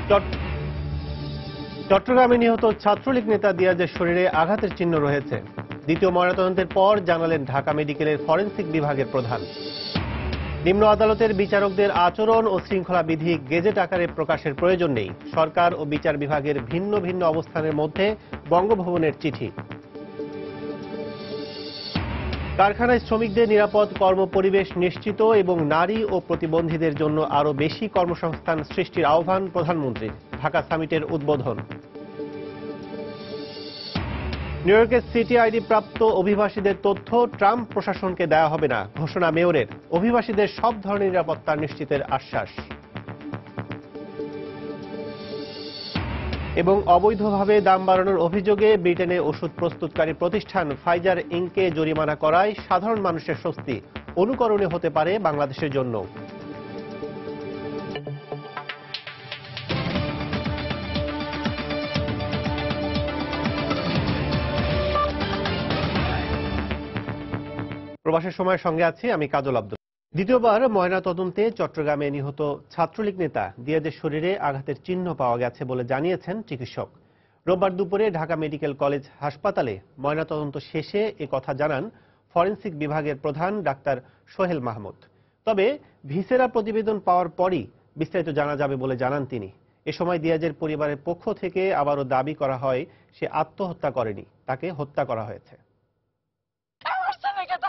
চট- চট্টগ্রামে নিহত ছাত্রলীগ নেতা দিয়াজের শরীরে আঘাতের চিহ্ন রয়েছে। দ্বিতীয় ময়নাতদন্তের পর জানালেন ঢাকা মেডিকেলের ফরেনসিক বিভাগের প্রধান। নিম্ন আদালতের বিচারকদের আচরণ ও শৃঙ্খলা বিধি গেজেট আকারে প্রকাশের প্রয়োজন নেই। সরকার ও বিচার বিভাগের ভিন্ন ভিন্ন অবস্থানের মধ্যে বঙ্গভবনের চিঠি। কারখানায় শ্রমিকদের নিরাপদ কর্মপরিবেশ নিশ্চিত এবং নারী ও প্রতিবন্ধীদের জন্য আরও বেশি কর্মসংস্থান সৃষ্টির আহ্বান প্রধানমন্ত্রীর। ঢাকা সামিটের উদ্বোধন। নিউ ইয়র্কের সিটি আইডি প্রাপ্ত অভিবাসীদের তথ্য ট্রাম্প প্রশাসনকে দেওয়া হবে না, ঘোষণা মেয়রের। অভিবাসীদের সব ধরনের নিরাপত্তা নিশ্চিতের আশ্বাস। এবং অবৈধভাবে দাম বাড়ানোর অভিযোগে ব্রিটেনে ওষুধ প্রস্তুতকারী প্রতিষ্ঠান ফাইজার ইনকে জরিমানা করায় সাধারণ মানুষের স্বস্তি, অনুকরণীয় হতে পারে বাংলাদেশের জন্য। প্রবাসের সময়ের সঙ্গে আছি আমি কাজল আব্দুল। দ্বিতীয়বার ময়নাতদন্তে চট্টগ্রামে নিহত ছাত্রলীগ নেতা দিয়াজের শরীরে আঘাতের চিহ্ন পাওয়া গেছে বলে জানিয়েছেন চিকিৎসক। রোববার দুপুরে ঢাকা মেডিকেল কলেজ হাসপাতালে ময়নাতদন্ত শেষে এ কথা জানান ফরেনসিক বিভাগের প্রধান ডাক্তার সোহেল মাহমুদ। তবে ভিসেরা প্রতিবেদন পাওয়ার পরই বিস্তারিত জানা যাবে বলে জানান তিনি। এ সময় দিয়াজের পরিবারের পক্ষ থেকে আবারও দাবি করা হয় সে আত্মহত্যা করেনি, তাকে হত্যা করা হয়েছে।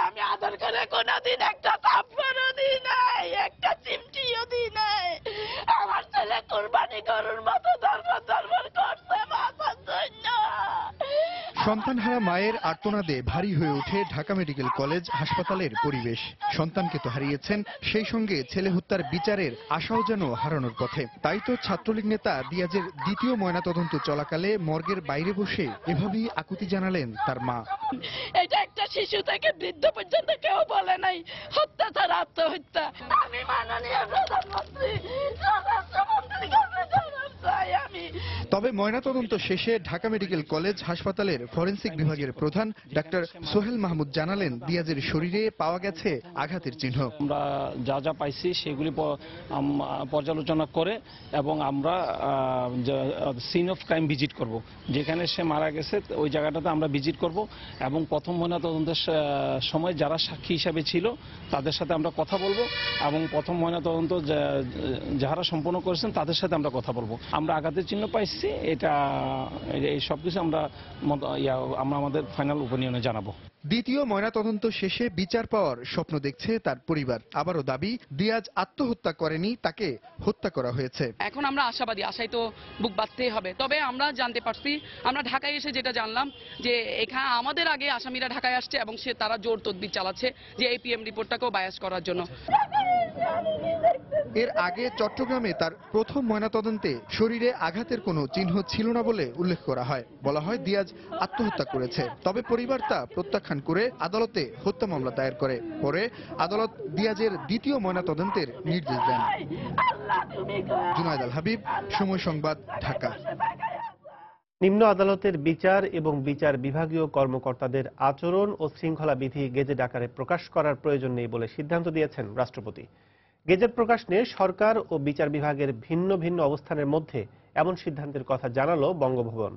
আমি আদর করে কোনোদিন একটা থাপ্পড়ও দিই নাই, একটা চিমটিও দিই নাই। আমার ছেলে কুরবানি গরুর মতো ধরফর ধরফর করছে বাঁচার জন্য। সন্তানহারা মায়ের আর্তনাদে ভারী হয়ে ওঠে ঢাকা মেডিকেল কলেজ হাসপাতালের পরিবেশ। সন্তানকে তো হারিয়েছেন, সেই সঙ্গে ছেলে হত্যার বিচারের আশাও যেন হারানোর পথে। তাই তো ছাত্রলীগ নেতা দিয়াজের দ্বিতীয় ময়নাতদন্ত চলাকালে মর্গের বাইরে বসে এভাবেই আকুতি জানালেন তার মা। এটা একটা শিশু থেকে বৃদ্ধ পর্যন্ত কেউ বলে নাই হত্যা ছাড়া আত্মহত্যা। আমি মাননীয় প্রধানমন্ত্রী স্বরাষ্ট্রমন্ত্রীর কাছে জবাব চাই। আমি তবে ময়নাতদন্ত শেষে ঢাকা মেডিকেল কলেজ হাসপাতালের ফরেনসিক বিভাগের প্রধান ডাক্তার সোহেল মাহমুদ জানালেন দিয়াজের শরীরে পাওয়া গেছে আঘাতের চিহ্ন। আমরা যা যা পাইছি সেগুলি পর্যালোচনা করে এবং আমরা সিন অফ ক্রাইম ভিজিট করব, যেখানে সে মারা গেছে ওই জায়গাটাতে আমরা ভিজিট করব এবং প্রথম ময়নাতদন্তের সময় যারা সাক্ষী হিসাবে ছিল তাদের সাথে আমরা কথা বলবো এবং প্রথম ময়নাতদন্ত যারা সম্পন্ন করেছেন তাদের সাথে আমরা কথা বলবো। আমরা আঘাতের চিহ্ন পাইছি, এটা এই সবকিছু আমরা আমাদের ফাইনাল ওপিনিয়নে জানাবো। দ্বিতীয় ময়নাতদন্ত শেষে বিচার পাওয়ার স্বপ্ন দেখছে তার পরিবার। আবারও দাবি দিয়াজ আত্মহত্যা করেনি, তাকে হত্যা করা হয়েছে। এখন আমরা আশাবাদী, আশায় তো বুক বাঁধতেই হবে। তবে আমরা জানতে পারছি, আমরা ঢাকায় এসে যেটা জানলাম যে এখানে আমাদের আগে আসামিরা ঢাকায় আসছে এবং তারা জোর তদবির চালাচ্ছে যে এই পিএম রিপোর্টটাকেও বায়াস করার জন্য। এর আগে চট্টগ্রামে তার প্রথম ময়নাতদন্তে শরীরে আঘাতের কোনো চিহ্ন ছিল না বলে উল্লেখ করা হয়। বলা হয় দিয়াজ আত্মহত্যা করেছে। তবে পরিবার তা প্রত্যাখ্যান করে আদালতে হত্যা মামলা দায়ের করে। পরে আদালত দিয়াজের দ্বিতীয় ময়নাতদন্তের নির্দেশ দেন। জুনায়েদ আল হাবিব, সময় সংবাদ, ঢাকা। নিম্ন আদালতের বিচার এবং বিচার বিভাগীয় কর্মকর্তাদের আচরণ ও শৃঙ্খলা বিধি গেজেট আকারে প্রকাশ করার প্রয়োজন নেই বলে সিদ্ধান্ত দিয়েছেন রাষ্ট্রপতি। গেজেট প্রকাশ নিয়ে সরকার ও বিচার বিভাগের ভিন্ন ভিন্ন অবস্থানের মধ্যে এমন সিদ্ধান্তের কথা জানালো বঙ্গভবন।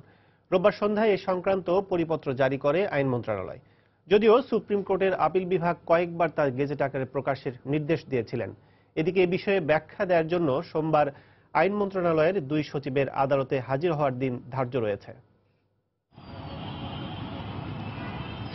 রোববার সন্ধ্যায় এ সংক্রান্ত পরিপত্র জারি করে আইন মন্ত্রণালয়। যদিও সুপ্রিম কোর্টের আপিল বিভাগ কয়েকবার তার গেজেট আকারে প্রকাশের নির্দেশ দিয়েছিলেন। এদিকে এ বিষয়ে ব্যাখ্যা দেওয়ার জন্য সোমবার আইন মন্ত্রণালয়ের 2 সচিবের আদালতে হাজির হওয়ার দিন ধার্য রয়েছে।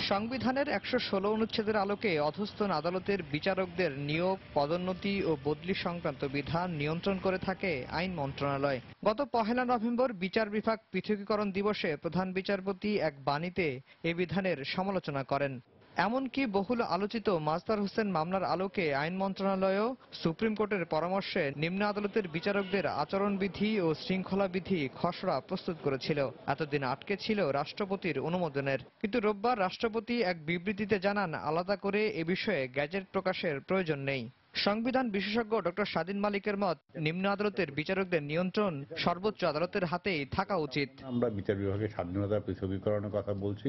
সংবিধানের 116 অনুচ্ছেদের আলোকে অধস্তন আদালতের বিচারকদের নিয়োগ, পদোন্নতি ও বদলি সংক্রান্ত বিধান নিয়ন্ত্রণ করে থাকে আইন মন্ত্রণালয়। গত 1 নভেম্বর বিচার বিভাগ পৃথকীকরণ দিবসে প্রধান বিচারপতি এক বাণীতে এ বিধানের সমালোচনা করেন। এমনকি বহুল আলোচিত মাজদার হোসেন মামলার আলোকে আইন মন্ত্রণালয়ও সুপ্রিম কোর্টের পরামর্শে নিম্ন আদালতের বিচারকদের আচরণবিধি ও শৃঙ্খলা বিধি খসড়া প্রস্তুত করেছিল। এতদিন আটকে ছিল রাষ্ট্রপতির অনুমোদনের। কিন্তু রোববার রাষ্ট্রপতি এক বিবৃতিতে জানান আলাদা করে এ বিষয়ে গেজেট প্রকাশের প্রয়োজন নেই। সংবিধান বিশেষজ্ঞ ডক্টর স্বাধীন মালিকের মত, নিম্ন আদালতের বিচারকদের নিয়ন্ত্রণ সর্বোচ্চ আদালতের হাতেই থাকা উচিত। আমরা বিচার বিভাগের স্বাধীনতা পৃথকীকরণের কথা বলছি।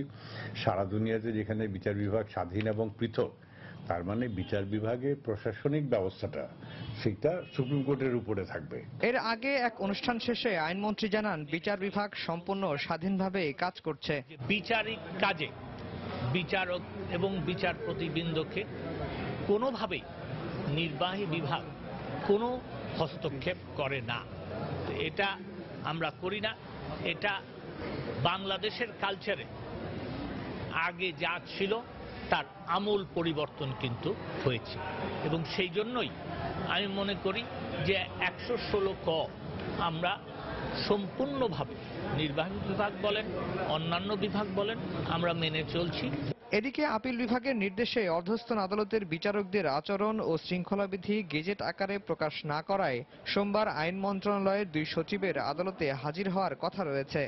সারা দুনিয়াতে যেখানে বিচার বিভাগ স্বাধীন এবং পৃথক, তার মানে বিচার বিভাগের প্রশাসনিক ব্যবস্থাটা সেটা সুপ্রিম কোর্টের উপরে থাকবে। এর আগে এক অনুষ্ঠান শেষে আইনমন্ত্রী জানান বিচার বিভাগ সম্পূর্ণ স্বাধীনভাবে কাজ করছে। বিচারিক কাজে বিচারক এবং বিচার প্রতিবৃন্দকে কোনোভাবেই নির্বাহী বিভাগ কোনো হস্তক্ষেপ করে না। এটা আমরা করি না। এটা বাংলাদেশের কালচারে আগে যা ছিল তার আমূল পরিবর্তন কিন্তু হয়েছে এবং সেই জন্যই আমি মনে করি যে 116 ক আমরা সম্পূর্ণভাবে নির্বাহী বিভাগ বলেন অন্যান্য বিভাগ বলেন আমরা মেনে চলছি। এদিকে আপিল বিভাগের নির্দেশে অধস্তন আদালতের বিচারকদের আচরণ ও শৃঙ্খলাবিধি গেজেট আকারে প্রকাশ না করায় সোমবার আইন মন্ত্রণালয়ের 2 সচিবের আদালতে হাজির হওয়ার কথা রয়েছে।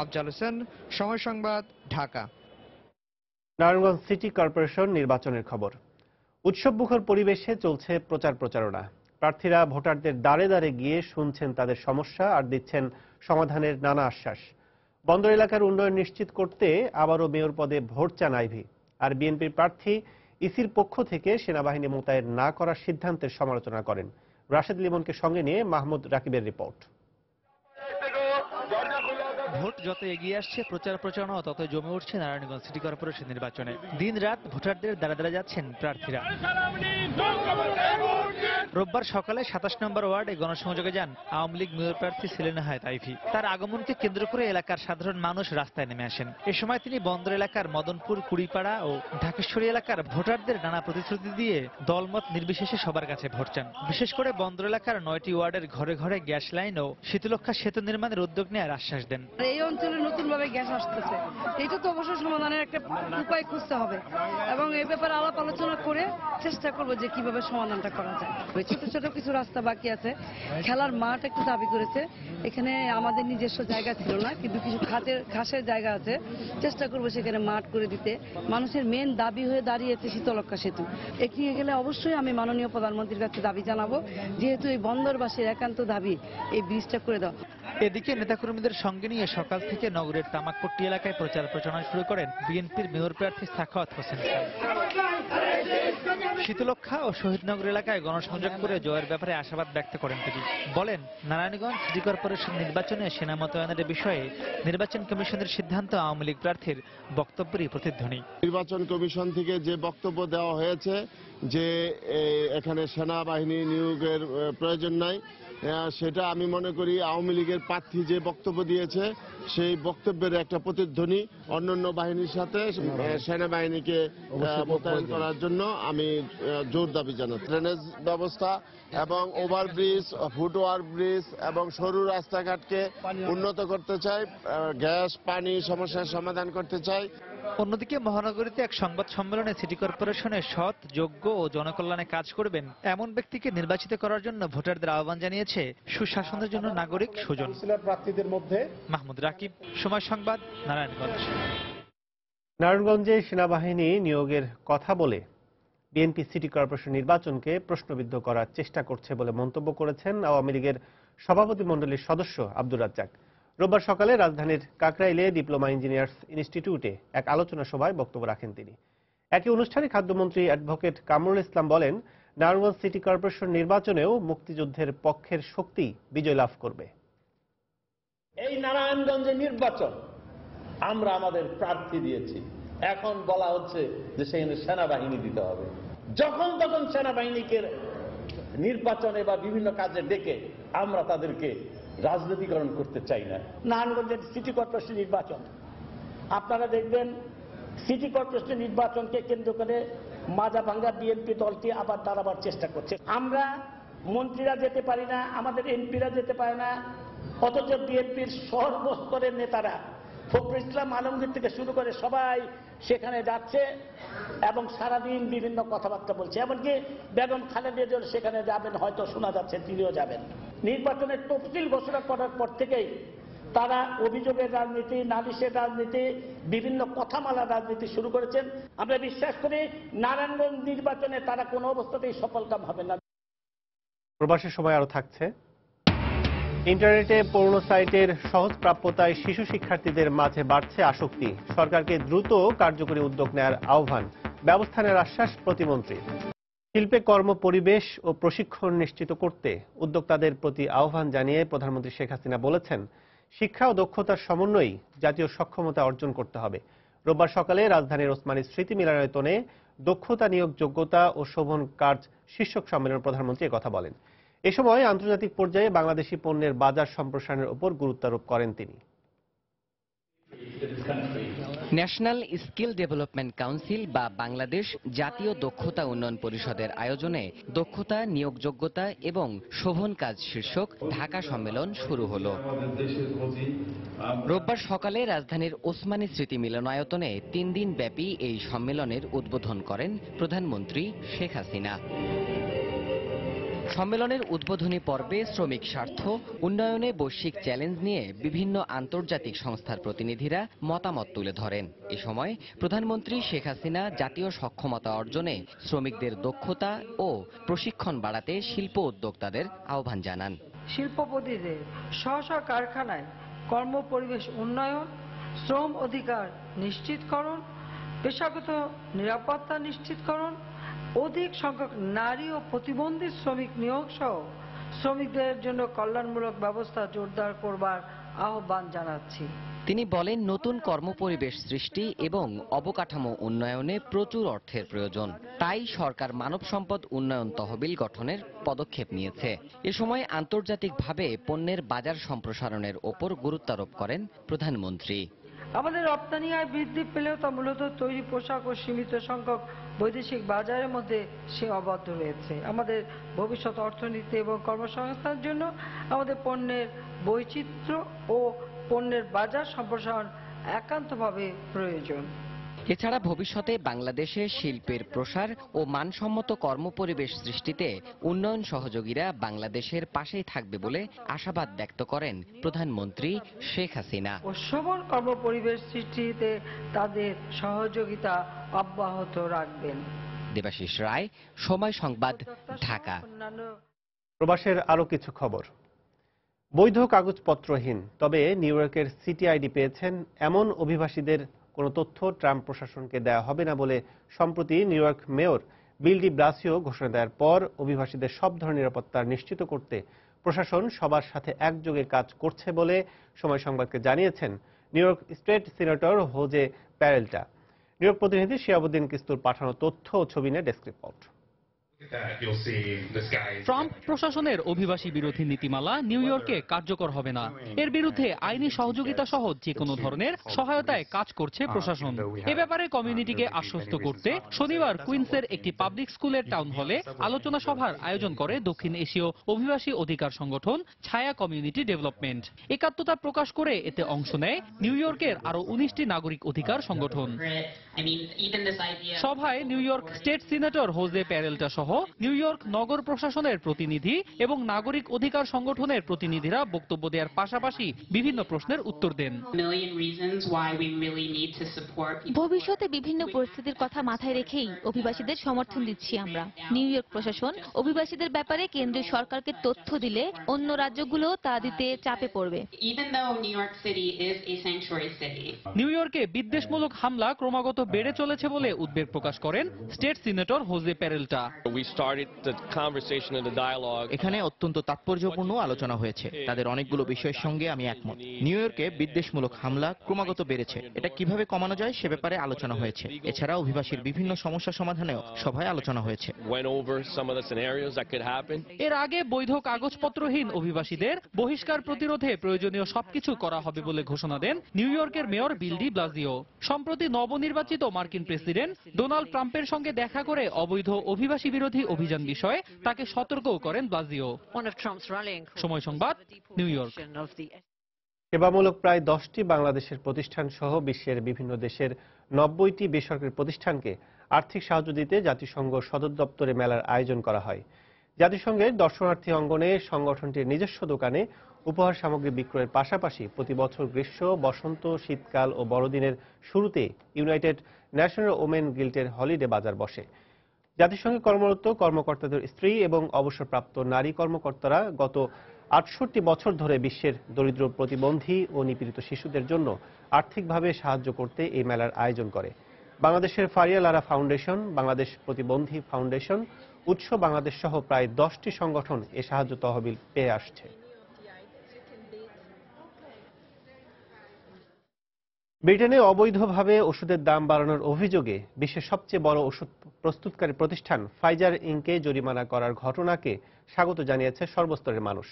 আফজাল হোসেন, সময় সংবাদ, ঢাকা। নারায়ণগঞ্জ সিটি কর্পোরেশন নির্বাচনের খবর। উৎসবমুখর পরিবেশে চলছে প্রচারণা। প্রার্থীরা ভোটারদের দ্বারে দ্বারে গিয়ে শুনছেন তাদের সমস্যা আর দিচ্ছেন সমাধানের নানা আশ্বাস। বন্দর এলাকার উন্নয়ন নিশ্চিত করতে আবারও মেয়র পদে ভোট চান আইভী। আর বিএনপির প্রার্থী ইসির পক্ষ থেকে সেনাবাহিনী মোতায়েন না করার সিদ্ধান্তের সমালোচনা করেন। রাশেদ লিমনকে সঙ্গে নিয়ে মাহমুদ রাকিবের রিপোর্ট। ভোট যত এগিয়ে আসছে প্রচারণাও তত জমে উঠছে নারায়ণগঞ্জ সিটি কর্পোরেশন নির্বাচনে। দিন রাত ভোটারদের দ্বারা দ্বারা যাচ্ছেন প্রার্থীরা। রোববার সকালে 27 নম্বর ওয়ার্ডে গণসংযোগে যান আওয়ামী লীগ মেয়র প্রার্থী সেলিনা হায়াৎ আইভী। তার আগমনকে কেন্দ্র করে এলাকার সাধারণ মানুষ রাস্তায় নেমে আসেন। এ সময় তিনি বন্দর এলাকার মদনপুর, কুড়িপাড়া ও ঢাকেশ্বরী এলাকার ভোটারদের নানা প্রতিশ্রুতি দিয়ে দলমত নির্বিশেষে সবার কাছে ভোট চান। বিশেষ করে বন্দর এলাকার 9টি ওয়ার্ডের ঘরে ঘরে গ্যাস লাইন ও শীতলক্ষা সেতু নির্মাণের উদ্যোগ নেওয়ার আশ্বাস দেন। এই অঞ্চলে নতুনভাবে গ্যাস আসতেছে, এটা তো অবশ্যই সমাধানের একটা উপায় খুঁজতে হবে এবং এই ব্যাপারে আলাপ আলোচনা করে চেষ্টা করবো যে কিভাবে সমাধানটা করা যায়। ছোট ছোট কিছু রাস্তা বাকি আছে, খেলার মাঠ একটু দাবি করেছে, এখানে আমাদের নিজস্ব জায়গা ছিল না কিন্তু কিছু ঘাসের জায়গা আছে, চেষ্টা করবো সেখানে মাঠ করে দিতে। মানুষের মেন দাবি হয়ে দাঁড়িয়েছে শীতলক্ষা সেতু, এগিয়ে গেলে অবশ্যই আমি মাননীয় প্রধানমন্ত্রীর কাছে দাবি জানাবো, যেহেতু এই বন্দরবাসীর একান্ত দাবি এই ব্রিজটা করে দাও। এদিকে নেতাকর্মীদের সঙ্গে নিয়ে সকাল থেকে নগরের তামাকপট্টি এলাকায় প্রচারণা শুরু করেন বিএনপির মেয়র প্রার্থী সাখাওয়াত হোসেন খান। শীতলক্ষা ও শহীদনগর এলাকায় গণসংযোগ করে জয়ের ব্যাপারে আশাবাদ ব্যক্ত করেন তিনি। বলেন, নারায়ণগঞ্জ সিটি কর্পোরেশন নির্বাচনে সেনা মোতায়েনের বিষয়ে নির্বাচন কমিশনের সিদ্ধান্ত আওয়ামী লীগ প্রার্থীর বক্তব্যেরই প্রতিধ্বনি। নির্বাচন কমিশন থেকে যে বক্তব্য দেওয়া হয়েছে যে এখানে সেনাবাহিনী নিয়োগের প্রয়োজন নাই, সেটা আমি মনে করি আওয়ামী লীগের প্রার্থী যে বক্তব্য দিয়েছে সেই বক্তব্যের একটা প্রতিধ্বনি। অন্যান্য বাহিনীর সাথে সেনাবাহিনীকে মোতায়েন করার জন্য আমি জোর দাবি জানাচ্ছি। ড্রেনেজ ব্যবস্থা এবং ওভারব্রিজ, ফুটওভার ব্রিজ এবং সরু রাস্তাঘাটকে উন্নত করতে চাই, গ্যাস পানি সমস্যার সমাধান করতে চাই। অন্যদিকে মহানগরীতে এক সংবাদ সম্মেলনে সিটি কর্পোরেশনের সৎ, যোগ্য ও জনকল্যাণে কাজ করবেন এমন ব্যক্তিকে নির্বাচিত করার জন্য ভোটারদের আহ্বান জানিয়েছে সুশাসনের জন্য নাগরিক সুজন। প্রার্থীদের মধ্যে মাহমুদ রাকিব, সময় সংবাদ, নারায়ণগঞ্জ। নারায়ণগঞ্জে সেনাবাহিনী নিয়োগের কথা বলে বিএনপি সিটি কর্পোরেশন নির্বাচনকে প্রশ্নবিদ্ধ করার চেষ্টা করছে বলে মন্তব্য করেছেন আওয়ামী লীগের সভাপতিমণ্ডলীর সদস্য আব্দুর রাজ্জাক। রোববার সকালে রাজধানীর কাকরাইলে ডিপ্লোমা ইঞ্জিনিয়ার্স ইনস্টিটিউটে এক আলোচনা সভায় বক্তব্য রাখেন তিনি। একই অনুষ্ঠানে খাদ্যমন্ত্রী অ্যাডভোকেট কামরুল ইসলাম বলেন, নারায়ণগঞ্জ সিটি কর্পোরেশন নির্বাচনেও মুক্তিযুদ্ধের পক্ষের শক্তি বিজয় লাভ করবে। এই নারায়ণগঞ্জের নির্বাচন আমরা আমাদের প্রার্থী দিয়েছি, এখন বলা হচ্ছে যে সেখানে সেনাবাহিনী দিতে হবে। যখন তখন সেনাবাহিনীকে নির্বাচনে বা বিভিন্ন কাজে ডেকে আমরা তাদেরকে রাজনীতিকরণ করতে চাই না। নারায়ণগঞ্জের সিটি কর্পোরেশন নির্বাচন আপনারা দেখবেন, সিটি কর্পোরেশন নির্বাচনকে কেন্দ্র করে মাজা ভাঙ্গা বিএনপি দলটি আবার দাঁড়াবার চেষ্টা করছে। আমরা মন্ত্রীরা যেতে পারি না, আমাদের এমপিরা যেতে পারে না, অথচ বিএনপির সর্বস্তরের নেতারা ফখরুল ইসলাম আলমগীর থেকে শুরু করে সবাই সেখানে যাচ্ছে এবং সারাদিন বিভিন্ন কথাবার্তা বলছে। এমনকি বেগম খালেদা জিয়া সেখানে যাবেন, হয়তো শোনা যাচ্ছে তিনিও যাবেন। নির্বাচনের তফসিল ঘোষণা করার পর থেকেই তারা অভিযোগের রাজনীতি, নালিশের রাজনীতি, বিভিন্ন কথামালার রাজনীতি শুরু করেছেন। আমরা বিশ্বাস করি নারায়ণগঞ্জ নির্বাচনে তারা কোনো অবস্থাতেই সফলকাম হবে না। প্রবাসের সময় আরো থাকছে। ইন্টারনেটে পৌর্ণ সাইটের সহজ প্রাপ্যতায় শিশু শিক্ষার্থীদের মাঝে বাড়ছে আসক্তি। সরকারকে দ্রুত কার্যকরী উদ্যোগ নেওয়ার আহ্বান ব্যবস্থা নেওয়ার আশ্বাস প্রতিমন্ত্রী। শিল্পে কর্ম পরিবেশ ও প্রশিক্ষণ নিশ্চিত করতে উদ্যোক্তাদের প্রতি আহ্বান জানিয়ে প্রধানমন্ত্রী শেখ হাসিনা বলেছেন, শিক্ষা ও দক্ষতার সমন্বয়েই জাতীয় সক্ষমতা অর্জন করতে হবে। রোববার সকালে রাজধানীর ওসমানী স্মৃতি মিলনায়তনে দক্ষতা নিয়োগ, যোগ্যতা ও শোভন কার্য শীর্ষক সম্মেলনে প্রধানমন্ত্রী একথা বলেন। এ সময় আন্তর্জাতিক পর্যায়ে বাংলাদেশি পণ্যের বাজার সম্প্রসারণের উপর গুরুত্বারোপ করেন তিনি। ন্যাশনাল স্কিল ডেভেলপমেন্ট কাউন্সিল বা বাংলাদেশ জাতীয় দক্ষতা উন্নয়ন পরিষদের আয়োজনে দক্ষতা, নিয়োগযোগ্যতা এবং শোভন কাজ শীর্ষক ঢাকা সম্মেলন শুরু হলো। রোববার সকালে রাজধানীর ওসমানী স্মৃতি মিলনায়তনে 3 দিন ব্যাপী এই সম্মেলনের উদ্বোধন করেন প্রধানমন্ত্রী শেখ হাসিনা। সম্মেলনের উদ্বোধনী পর্বে শ্রমিক স্বার্থ উন্নয়নে বৈশ্বিক চ্যালেঞ্জ নিয়ে বিভিন্ন আন্তর্জাতিক সংস্থার প্রতিনিধিরা মতামত তুলে ধরেন। এ সময় প্রধানমন্ত্রী শেখ হাসিনা জাতীয় সক্ষমতা অর্জনে শ্রমিকদের দক্ষতা ও প্রশিক্ষণ বাড়াতে শিল্প উদ্যোক্তাদের আহ্বান জানান। শিল্পপতিদের স্ব কারখানায় কর্মপরিবেশ উন্নয়ন, শ্রম অধিকার নিশ্চিতকরণ, পেশাগত নিরাপত্তা নিশ্চিতকরণ, অধিক সংখ্যক নারী ও প্রতিবন্ধী শ্রমিক নিয়োগ সহ শ্রমিকদের জন্য কল্যাণমূলক ব্যবস্থা জোরদার করবার আহ্বান জানাচ্ছি। তিনি বলেন, নতুন কর্মপরিবেশ সৃষ্টি এবং অবকাঠামো উন্নয়নে প্রচুর অর্থের প্রয়োজন। তাই সরকার মানব সম্পদ উন্নয়ন তহবিল গঠনের পদক্ষেপ নিয়েছে। এ সময় আন্তর্জাতিকভাবে পণ্যের বাজার সম্প্রসারণের ওপর গুরুত্বারোপ করেন প্রধানমন্ত্রী। আমাদের রপ্তানি আয় বৃদ্ধি পেলেও তা মূলত তৈরি পোশাক ও সীমিত সংখ্যক বৈদেশিক বাজারের মধ্যে সীমাবদ্ধ রয়েছে। আমাদের ভবিষ্যৎ অর্থনীতি এবং কর্মসংস্থানের জন্য আমাদের পণ্যের বৈচিত্র্য ও পণ্যের বাজার সম্প্রসারণ একান্তভাবে প্রয়োজন। এছাড়া ভবিষ্যতে বাংলাদেশে শিল্পের প্রসার ও মানসম্মত কর্মপরিবেশ সৃষ্টিতে উন্নয়ন সহযোগীরা বাংলাদেশের পাশেই থাকবে বলে আশাবাদ ব্যক্ত করেন প্রধানমন্ত্রী শেখ হাসিনা। ও সমান কর্মপরিবেশ সৃষ্টিতে তাদের সহযোগিতা অব্যাহত রাখবেন। দেবাশিস রায়, সময় সংবাদ, ঢাকা। প্রবাসের আরো কিছু খবর। বৈধ কাগজপত্রহীন তবে নিউ ইয়র্কের সিটি আইডি পেয়েছেন এমন অভিবাসীদের কোনো তথ্য ট্রাম্প প্রশাসনকে দেয়া হবে না বলে সম্প্রতি নিউ ইয়র্ক মেয়র বিল ডি ব্লাসিও ঘোষণা দেওয়ার পর অভিবাসীদের সব ধরনের নিরাপত্তা নিশ্চিত করতে প্রশাসন সবার সাথে একযোগে কাজ করছে বলে সময় সংবাদকে জানিয়েছেন New York State senator Jose Peralta. New York প্রতিনিধি শিয়াবুদ্দিন কিস্তুর পাঠানো তথ্য ও ছবি নিয়ে ডেস্ক রিপোর্ট। ট্রাম্প প্রশাসনের অভিবাসী বিরোধী নীতিমালা নিউ ইয়র্কে কার্যকর হবে না। এর বিরুদ্ধে আইনি সহযোগিতা সহ যে কোনো ধরনের সহায়তায় কাজ করছে প্রশাসন। এ ব্যাপারে কমিউনিটিকে আশ্বস্ত করতে শনিবার কুইন্সের একটি পাবলিক স্কুলের টাউন হলে আলোচনা সভার আয়োজন করে দক্ষিণ এশীয় অভিবাসী অধিকার সংগঠন ছায়া কমিউনিটি ডেভেলপমেন্ট। একাত্মতা প্রকাশ করে এতে অংশ নেয় নিউ ইয়র্কের আরো 19টি নাগরিক অধিকার সংগঠন। সভায় New York State senator Jose Peralta সহ নিউ ইয়র্ক নগর প্রশাসনের প্রতিনিধি এবং নাগরিক অধিকার সংগঠনের প্রতিনিধিরা বক্তব্য দেওয়ার পাশাপাশি বিভিন্ন প্রশ্নের উত্তর দেন। ভবিষ্যতে বিভিন্ন পরিস্থিতির কথা মাথায় রেখেই অভিবাসীদের সমর্থন দিচ্ছি আমরা। নিউ ইয়র্ক প্রশাসন অভিবাসীদের ব্যাপারে কেন্দ্রীয় সরকারকে তথ্য দিলে অন্য রাজ্যগুলো তা দিতে চাপে পড়বে। নিউ ইয়র্কে বিদ্বেষমূলক হামলা ক্রমাগত বেড়ে চলেছে বলে উদ্বেগ প্রকাশ করেন স্টেট সিনেটর হোজে প্যারেল্টা। এখানে অত্যন্ত তাৎপর্যপূর্ণ আলোচনা হয়েছে। তাদের অনেকগুলো বিষয়ের সঙ্গে আমি একমত। নিউ ইয়র্কে বিদ্বেষমূলক হামলা ক্রমাগত বেড়েছে, এটা কিভাবে কমানো যায় সে ব্যাপারে আলোচনা হয়েছে। এছাড়া অভিবাসীর বিভিন্ন সমস্যা সমাধানেও সভায় আলোচনা হয়েছে। এর আগে বৈধ কাগজপত্রহীন অভিবাসীদের বহিষ্কার প্রতিরোধে প্রয়োজনীয় সবকিছু করা হবে বলে ঘোষণা দেন নিউ ইয়র্কের মেয়র বিল ডি ব্লাসিও। সম্প্রতি নবনির্বাচিত মার্কিন প্রেসিডেন্ট ডোনাল্ড ট্রাম্পের সঙ্গে দেখা করে অবৈধ অভিবাসী বিরোধী অভিযান বিষয়ে তাকে সতর্কও করেন ব্লাসিও। সময় সংবাদ, নিউ ইয়র্ক। সেবামূলক প্রায় 10টি বাংলাদেশের প্রতিষ্ঠান সহ বিশ্বের বিভিন্ন দেশের 90টি বেসরকারি প্রতিষ্ঠানকে আর্থিক সাহায্য দিতে জাতিসংঘ সদর দপ্তরে মেলার আয়োজন করা হয়। জাতিসংঘের দর্শনার্থী অঙ্গনে সংগঠনটির নিজস্ব দোকানে উপহার সামগ্রী বিক্রয়ের পাশাপাশি প্রতি বছর গ্রীষ্ম, বসন্ত, শীতকাল ও বড়দিনের শুরুতে ইউনাইটেড ন্যাশনাল ওমেন গিল্ডের হলিডে বাজার বসে। জাতিসংঘে কর্মরত কর্মকর্তাদের স্ত্রী এবং অবসরপ্রাপ্ত নারী কর্মকর্তারা গত 68 বছর ধরে বিশ্বের দরিদ্র, প্রতিবন্ধী ও নিপীড়িত শিশুদের জন্য আর্থিকভাবে সাহায্য করতে এই মেলার আয়োজন করে। বাংলাদেশের ফারিয়া লারা ফাউন্ডেশন, বাংলাদেশ প্রতিবন্ধী ফাউন্ডেশন, উৎস বাংলাদেশ সহ প্রায় 10টি সংগঠন এ সাহায্য তহবিল পেয়ে আসছে। ব্রিটেনে অবৈধভাবে ওষুধের দাম বাড়ানোর অভিযোগে বিশ্বের সবচেয়ে বড় ওষুধ প্রস্তুতকারী প্রতিষ্ঠান ফাইজার ইনকে জরিমানা করার ঘটনাকে স্বাগত জানিয়েছে সর্বস্তরের মানুষ।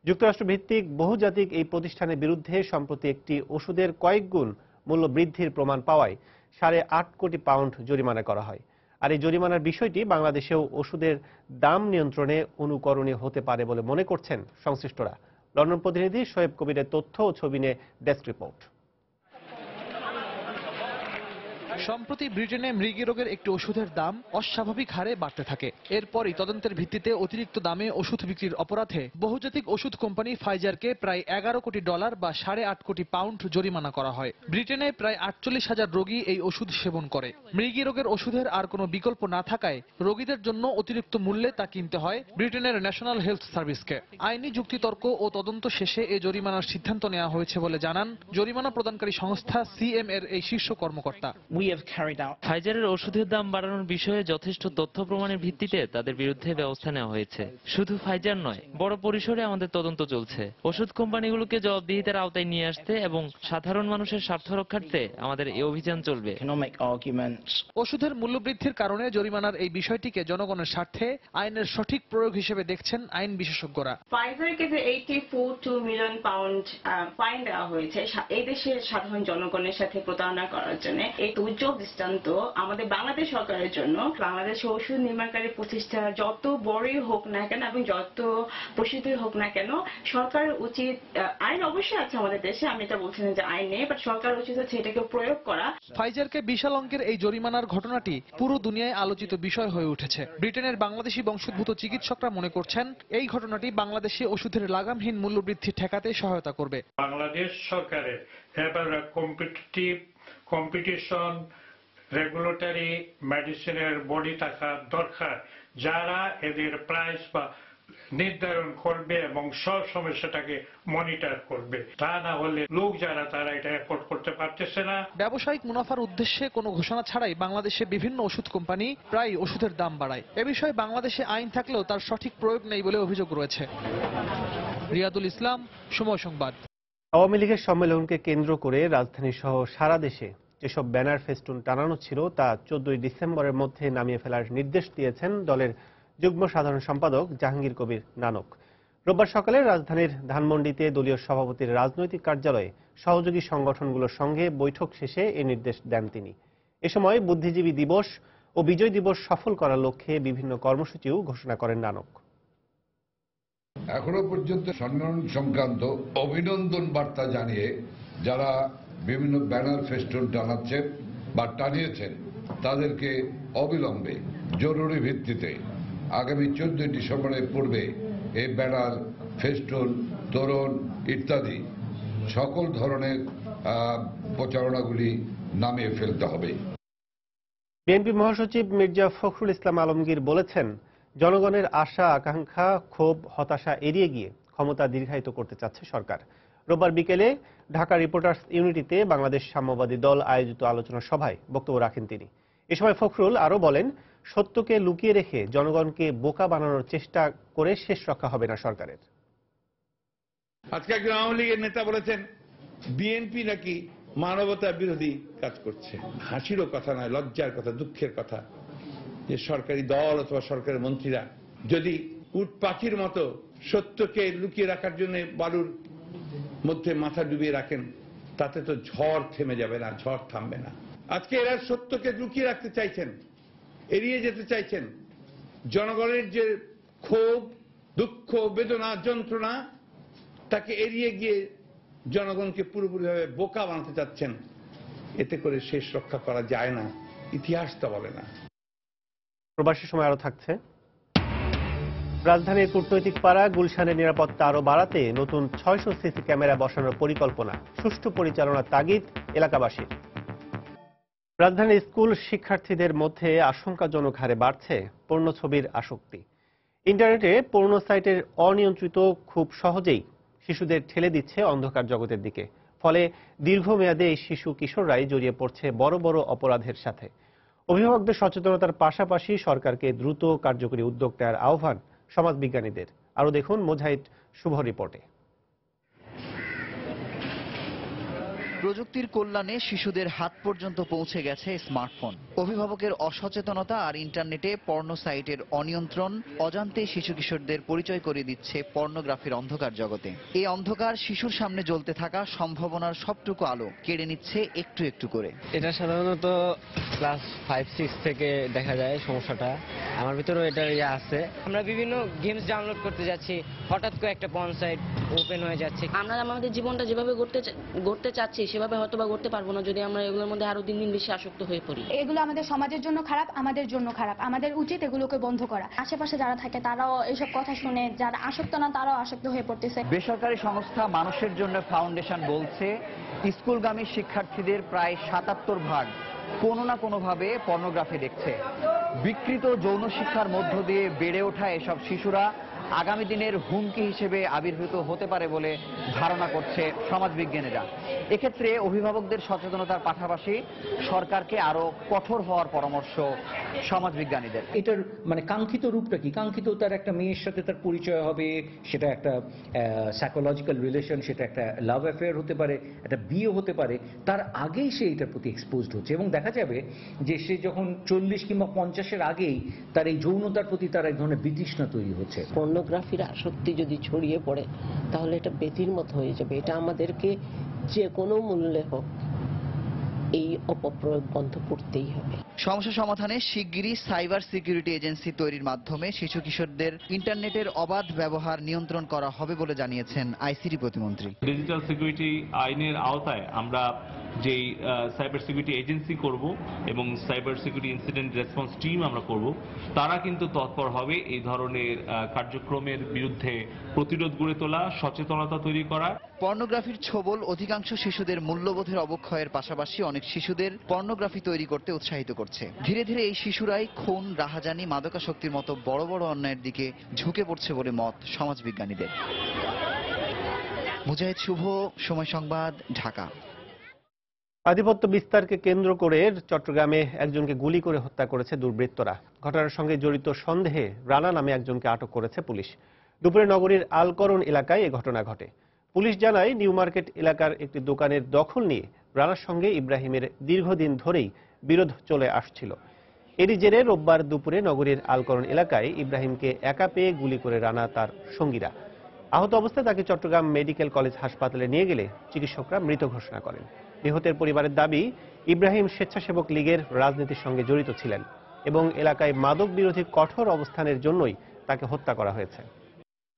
যুক্তরাষ্ট্র ভিত্তিক বহুজাতিক এই প্রতিষ্ঠানের বিরুদ্ধে সম্প্রতি একটি ওষুধের কয়েক গুণ মূল্য বৃদ্ধির প্রমাণ পাওয়ায় 8.5 কোটি পাউন্ড জরিমানা করা হয়। আর এই জরিমানার বিষয়টি বাংলাদেশেও ওষুধের দাম নিয়ন্ত্রণে অনুকরণীয় হতে পারে বলে মনে করছেন সংশ্লিষ্টরা। লন্ডন প্রতিনিধি শোয়েব কবিরের তথ্য ও ছবি নিয়ে ডেস্ক রিপোর্ট। সম্প্রতি ব্রিটেনে মৃগী রোগের একটি ওষুধের দাম অস্বাভাবিক হারে বাড়তে থাকে। এরপরই তদন্তের ভিত্তিতে অতিরিক্ত দামে ওষুধ বিক্রির অপরাধে বহুজাতিক ওষুধ কোম্পানি ফাইজারকে প্রায় $11 কোটি বা 8.5 কোটি পাউন্ড জরিমানা করা হয়। ব্রিটেনে প্রায় 48,000 রোগী এই ওষুধ সেবন করে। মৃগী রোগের ওষুধের আর কোনো বিকল্প না থাকায় রোগীদের জন্য অতিরিক্ত মূল্যে তা কিনতে হয় ব্রিটেনের ন্যাশনাল হেলথ সার্ভিসকে। আইনি যুক্তিতর্ক ও তদন্ত শেষে এই জরিমানার সিদ্ধান্ত নেওয়া হয়েছে বলে জানান জরিমানা প্রদানকারী সংস্থা সিএম এর এই শীর্ষ কর্মকর্তা। ফাইজারের ওষুধের দাম বাড়ানোর বিষয়ে যথেষ্ট তথ্য প্রমাণের ভিত্তিতে তাদের বিরুদ্ধে ব্যবস্থা নেওয়া হয়েছে। শুধু ফাইজার নয়, বড় পরিসরে আমাদের তদন্ত চলছে। ওষুধ কোম্পানিগুলোকে জবাবদিহিতার আওতায় নিয়ে আসতে এবং সাধারণ মানুষের স্বার্থ রক্ষার্থে আমাদের এই অভিযান চলবে। ওষুধের মূল্যবৃদ্ধির কারণে জরিমানার এই বিষয়টিকে জনগণের স্বার্থে আইনের সঠিক প্রয়োগ হিসেবে দেখছেন আইন বিশেষজ্ঞরা। ফাইজারকে যে 84 মিলিয়ন পাউন্ড ফাইন দেওয়া হয়েছে এই দেশের সাধারণ জনগণের সাথে প্রতারণা করার জন্য, এই উজ্জ্বল দৃষ্টান্ত আমাদের বাংলাদেশ সরকারের জন্য। বাংলাদেশ ওষুধ নির্মাণকারী প্রতিষ্ঠান যত বড়ই হোক না কেন এবং যত প্রসিদ্ধ হোক না কেন, সরকারের উচিত, আইন অবশ্যই আছে আমাদের দেশে, আমি এটা বলছি না যে আইন নেই, বাট সরকার উচিত হচ্ছে এটাকে প্রয়োগ করা। ফাইজারকে বিশাল অঙ্কের এই জরিমানার ঘটনাটি পুরো দুনিয়ায় আলোচিত বিষয় হয়ে উঠেছে। ব্রিটেনের বাংলাদেশি বংশোদ্ভূত চিকিৎসকরা মনে করছেন এই ঘটনাটি বাংলাদেশে ওষুধের লাগামহীন মূল্যবৃদ্ধি ঠেকাতে সহায়তা করবে। বাংলাদেশ সরকারের কম্পিটিশন রেগুলেটরি মেডিসিনের বডি থাকা দরকার, যারা এদের প্রাইস বা নির্ধারণ করবে এবং সব সমস্যাটাকে মনিটর করবে। তা না হলে লোক যারা তারা এটা এফোর্ড করতে পারতেছে না। ব্যবসায়িক মুনাফার উদ্দেশ্যে কোনো ঘোষণা ছাড়াই বাংলাদেশে বিভিন্ন ওষুধ কোম্পানি প্রায় ওষুধের দাম বাড়ায়। এ বিষয়ে বাংলাদেশে আইন থাকলেও তার সঠিক প্রয়োগ নেই বলে অভিযোগ রয়েছে। রিয়াদুল ইসলাম, সময় সংবাদ। আওয়ামী লীগের সম্মেলনকে কেন্দ্র করে রাজধানী সহ সারা দেশে যেসব ব্যানার ফেস্টুন টানানো ছিল তা 14 ডিসেম্বরের মধ্যে নামিয়ে ফেলার নির্দেশ দিয়েছেন দলের যুগ্ম সাধারণ সম্পাদক জাহাঙ্গীর কবির নানক। রোববার সকালে রাজধানীর ধানমন্ডিতে দলীয় সভাপতির রাজনৈতিক কার্যালয়ে সহযোগী সংগঠনগুলোর সঙ্গে বৈঠক শেষে এই নির্দেশ দেন তিনি। এ সময় বুদ্ধিজীবী দিবস ও বিজয় দিবস সফল করার লক্ষ্যে বিভিন্ন কর্মসূচিও ঘোষণা করেন নানক। এখনো পর্যন্ত সম্মেলন সংক্রান্ত অভিনন্দন বার্তা জানিয়ে যারা বিভিন্ন ব্যানার ফেস্টুন টানাচ্ছেন বা টানিয়েছেন তাদেরকে অবিলম্বে জরুরি ভিত্তিতে আগামী 14 ডিসেম্বরের পূর্বে এই ব্যানার ফেস্টুন তোরণ ইত্যাদি সকল ধরনের প্রচারণাগুলি নামিয়ে ফেলতে হবে। বিএনপি মহাসচিব মির্জা ফখরুল ইসলাম আলমগীর বলেছেন, জনগণের আশা আকাঙ্ক্ষা ক্ষোভ হতাশা এড়িয়ে গিয়ে ক্ষমতা দীর্ঘায়িত করতে চাচ্ছে সরকার। রোববার বিকেলে ঢাকা রিপোর্টার্স ইউনিটিতে বাংলাদেশ সাম্যবাদী দল আয়োজিত আলোচনা সভায় বক্তব্য রাখেন তিনি। এ সময় ফখরুল আরো বলেন, সত্যকে লুকিয়ে রেখে জনগণকে বোকা বানানোর চেষ্টা করে শেষ রক্ষা হবে না সরকারের। আজকে একজন আওয়ামী লীগের নেতা বলেছেন বিএনপি নাকি মানবতা বিরোধী কাজ করছে। হাসিরও কথা নয়, লজ্জার কথা, দুঃখের কথা যে সরকারি দল অথবা সরকারের মন্ত্রীরা যদি উট পাখির মতো সত্যকে লুকিয়ে রাখার জন্য বালুর মধ্যে মাথা ডুবিয়ে রাখেন, তাতে তো ঝড় থেমে যাবে না, ঝড় থামবে না। আজকে এরা সত্যকে লুকিয়ে রাখতে চাইছেন, এড়িয়ে যেতে চাইছেন। জনগণের যে ক্ষোভ, দুঃখ, বেদনা, যন্ত্রণা, তাকে এড়িয়ে গিয়ে জনগণকে পুরোপুরিভাবে বোকা বানাতে চাচ্ছেন। এতে করে শেষ রক্ষা করা যায় না, ইতিহাস তা বলে না। প্রবাসী সময় আরো থাকছে। রাজধানীর কূটনৈতিক পাড়া গুলশানের নিরাপত্তা আরো বাড়াতে নতুন 600 সিসি ক্যামেরা বসানোর পরিকল্পনা, সুষ্ঠু পরিচালনার তাগিদ এলাকাবাসীর। রাজধানীর স্কুল শিক্ষার্থীদের মধ্যে আশঙ্কাজনক হারে বাড়ছে পর্ণ ছবির আসক্তি। ইন্টারনেটে পর্ণ সাইটের অনিয়ন্ত্রিত খুব সহজেই শিশুদের ঠেলে দিচ্ছে অন্ধকার জগতের দিকে। ফলে দীর্ঘমেয়াদে এই শিশু কিশোররাই জড়িয়ে পড়ছে বড় বড় অপরাধের সাথে। অভিভাবকদের সচেতনতার পাশাপাশি সরকারকে দ্রুত কার্যকরী উদ্যোগ নেওয়ার আহ্বান সমাজবিজ্ঞানীদের। আরও দেখুন মোজাহিদ শুভ রিপোর্টে। প্রযুক্তির কল্যাণে শিশুদের হাত পর্যন্ত পৌঁছে গেছে স্মার্টফোন। অভিভাবকের অসচেতনতা আর ইন্টারনেটে পর্নো সাইটের অনিয়ন্ত্রণ অজান্তে শিশু কিশোরদের পরিচয় করিয়ে দিচ্ছে পর্নোগ্রাফির অন্ধকার জগতে। এই অন্ধকার শিশুর সামনে জ্বলতে থাকা সম্ভাবনার সবটুকু আলো কেড়ে নিচ্ছে একটু একটু করে। এটা সাধারণত ক্লাস 5-6 থেকে দেখা যায় সমস্যাটা। আমার ভিতরেও এটা আছে। আমরা বিভিন্ন গেমস ডাউনলোড করতে যাচ্ছি, হঠাৎ করে একটা পর্ন সাইট ওপেন হয়ে যাচ্ছে। আমরা আমাদের জীবনটা যেভাবে গড়তে চাচ্ছি সেভাবে হয়তো বা করতে পারবো না যদি আমরা এগুলোর মধ্যে আরো দিন দিন বেশি আসক্ত হয়ে পড়ি। এগুলো আমাদের সমাজের জন্য খারাপ, আমাদের জন্য খারাপ। আমাদের উচিত এগুলোকে বন্ধ করা। আশেপাশে যারা থাকে তারাও এইসব কথা শুনে, যারা আসক্ত না তারাও আসক্ত হয়ে পড়তেছে। বেসরকারি সংস্থা মানুষের জন্য ফাউন্ডেশন বলছে স্কুলগামী শিক্ষার্থীদের প্রায় ৭৭% কোনো না কোনোভাবে পর্নোগ্রাফি দেখছে। বিকৃত যৌন শিক্ষার মধ্য দিয়ে বেড়ে ওঠা এসব শিশুরা আগামী দিনের হুমকি হিসেবে আবির্ভূত হতে পারে বলে ধারণা করছে সমাজবিজ্ঞানীরা। এক্ষেত্রে অভিভাবকদের সচেতনতার পাশাপাশি সরকারকে আরো কঠোর হওয়ার পরামর্শ সমাজবিজ্ঞানীদের। এটার মানে কাঙ্ক্ষিত রূপটা কি? কাঙ্ক্ষিত তার একটা মেয়ের সাথে তার পরিচয় হবে, সেটা একটা সাইকোলজিক্যাল রিলেশন, সেটা একটা লাভ অ্যাফেয়ার হতে পারে, একটা বিয়ে হতে পারে। তার আগেই সে এটার প্রতি এক্সপোজড হচ্ছে এবং দেখা যাবে যে সে যখন 40 কিংবা 50-এর আগেই তার এই যৌনতার প্রতি তার এক ধরনের বিতৃষ্ণা তৈরি হচ্ছে। পর্নোগ্রাফির আসক্তি যদি ছড়িয়ে পড়ে তাহলে এটা বেতির মতো হয়ে যাবে। এটা আমাদেরকে যে কোনো মূল্যে হোক এই অপপ্রয়োগ বন্ধ করতেই হবে। সমস্যা সমাধানে শিগগিরই সাইবার সিকিউরিটি এজেন্সি তৈরির মাধ্যমে শিশু কিশোরদের ইন্টারনেটের অবাধ ব্যবহার নিয়ন্ত্রণ করা হবে বলে জানিয়েছেন আইসিটি প্রতিমন্ত্রী। ডিজিটাল সিকিউরিটি আইনের আওতায় আমরা যেই সাইবার সিকিউরিটি এজেন্সি করব এবং cyber security incident response team আমরা করব, তারা কিন্তু তৎপর হবে এই ধরনের কার্যক্রমের বিরুদ্ধে প্রতিরোধ গড়ে তোলা, সচেতনতা তৈরি করা। পর্নোগ্রাফির ছোবল অধিকাংশ শিশুদের মূল্যবোধের অবক্ষয়ের পাশাপাশি অনেক শিশুদের পর্নোগ্রাফি তৈরি করতে উৎসাহিত করছে। ধীরে ধীরে এই শিশুরাই খুন, রাহাজানি, মাদকাসক্তির মতো বড় বড় অন্যায়ের দিকে ঝুঁকে পড়ছে বলে মত সমাজবিজ্ঞানীদের। মুজাহিদ শুভ, সময় সংবাদ, ঢাকা। আধিপত্য বিস্তারকে কেন্দ্র করে চট্টগ্রামে একজনকে গুলি করে হত্যা করেছে দুর্বৃত্তরা। ঘটনার সঙ্গে জড়িত সন্দেহে রানা নামে একজনকে আটক করেছে পুলিশ। দুপুরে নগরীর আলকরণ এলাকায় এ ঘটনা ঘটে। পুলিশ জানায় নিউ মার্কেট এলাকার একটি দোকানের দখল নিয়ে রানার সঙ্গে ইব্রাহিমের দীর্ঘদিন ধরেই বিরোধ চলে আসছিল। এরই জেরে রোববার দুপুরে নগরীর আলকরণ এলাকায় ইব্রাহিমকে একা পেয়ে গুলি করে রানা তার সঙ্গীরা। আহত অবস্থায় তাকে চট্টগ্রাম মেডিকেল কলেজ হাসপাতালে নিয়ে গেলে চিকিৎসকরা মৃত ঘোষণা করেন। নিহতের পরিবারের দাবি, ইব্রাহিম স্বেচ্ছাসেবক লীগের রাজনীতির সঙ্গে জড়িত ছিলেন এবং এলাকায় মাদক বিরোধী কঠোর অবস্থানের জন্যই তাকে হত্যা করা হয়েছে।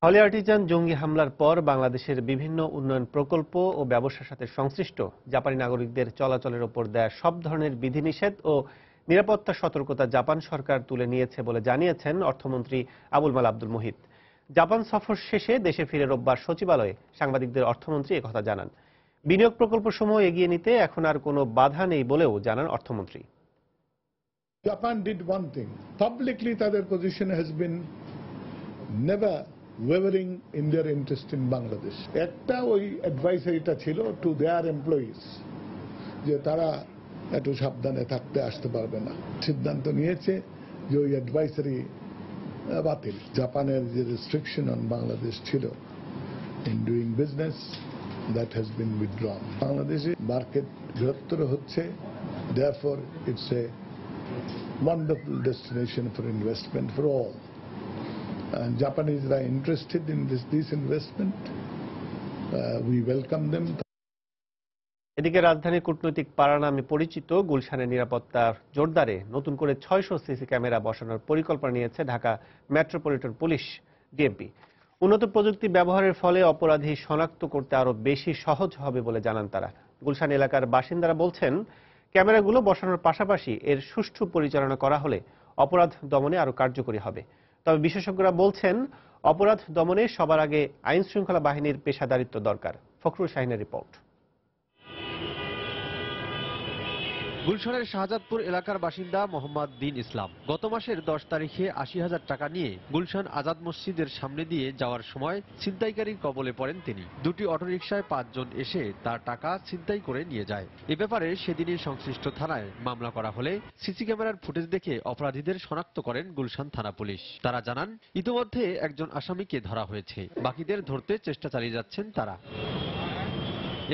হলি আর্টিজান জঙ্গি হামলার পর বাংলাদেশের বিভিন্ন উন্নয়ন প্রকল্প ও ব্যবসার সাথে সংশ্লিষ্ট জাপানি নাগরিকদের চলাচলের ওপর দেয়া সব ধরনের বিধিনিষেধ ও নিরাপত্তা সতর্কতা জাপান সরকার তুলে নিয়েছে বলে জানিয়েছেন অর্থমন্ত্রী আবুল মাল আব্দুল মুহিত। জাপান সফর শেষে দেশে ফিরে রোববার সচিবালয়ে সাংবাদিকদের অর্থমন্ত্রী একথা জানান। বিনিয়োগ প্রকল্পসমূহ এগিয়ে নিতে এখন আর কোনো বাধা নেই বলেও জানান অর্থমন্ত্রী। Japan did one thing. Publicly, their position has been never wavering in their interest in Bangladesh. একটা ওই অ্যাডভাইসারিটা ছিল টু দেয়ার এমপ্লয়িজ যে তারা একটু সাবধানে থাকতে আসতে পারবে না। সিদ্ধান্ত নিয়েছে যে ওই অ্যাডভাইসারি বাতিল। জাপানের যে রেস্ট্রিকশন অন বাংলাদেশ ছিল in doing business, that has been withdrawn. বাংলাদেশে মার্কেট বৃহত্তর হচ্ছে, therefore it's a wonderful destination for investment for all. And Japanese are interested in this investment. We welcome them. এদিকে রাজধানীর কূটনৈতিক পাড়া নামে পরিচিত গুলশানের নিরাপত্তার জোরদারে নতুন করে 600 সিসি ক্যামেরা বসানোর পরিকল্পনা নিয়েছে ঢাকা মেট্রোপলিটন পুলিশ ডিএমপি। উন্নত প্রযুক্তি ব্যবহারের ফলে অপরাধী শনাক্ত করতে আরো বেশি সহজ হবে বলে জানান তারা। গুলশান এলাকার বাসিন্দারা বলছেন, ক্যামেরাগুলো বসানোর পাশাপাশি এর সুষ্ঠু পরিচালনা করা হলে অপরাধ দমনে আরো কার্যকরী হবে। তবে বিশেষজ্ঞরা বলছেন, অপরাধ দমনে সবার আগে আইন শৃঙ্খলা বাহিনীর পেশাদারিত্ব দরকার। ফখরুল শাহিনের রিপোর্ট। গুলশানের শাহজাদপুর এলাকার বাসিন্দা মোহাম্মদ দিন ইসলাম গত মাসের 10 তারিখে ৮০,০০০ টাকা নিয়ে গুলশান আজাদ মসজিদের সামনে দিয়ে যাওয়ার সময় ছিনতাইকারীর কবলে পড়েন তিনি। দুটি অটোরিকশায় ৫ জন এসে তার টাকা ছিনতাই করে নিয়ে যায়। এ ব্যাপারে সেদিনই সংশ্লিষ্ট থানায় মামলা করা হলে সিসি ক্যামেরার ফুটেজ দেখে অপরাধীদের শনাক্ত করেন গুলশান থানা পুলিশ। তারা জানান ইতিমধ্যে একজন আসামিকে ধরা হয়েছে, বাকিদের ধরতে চেষ্টা চালিয়ে যাচ্ছেন তারা।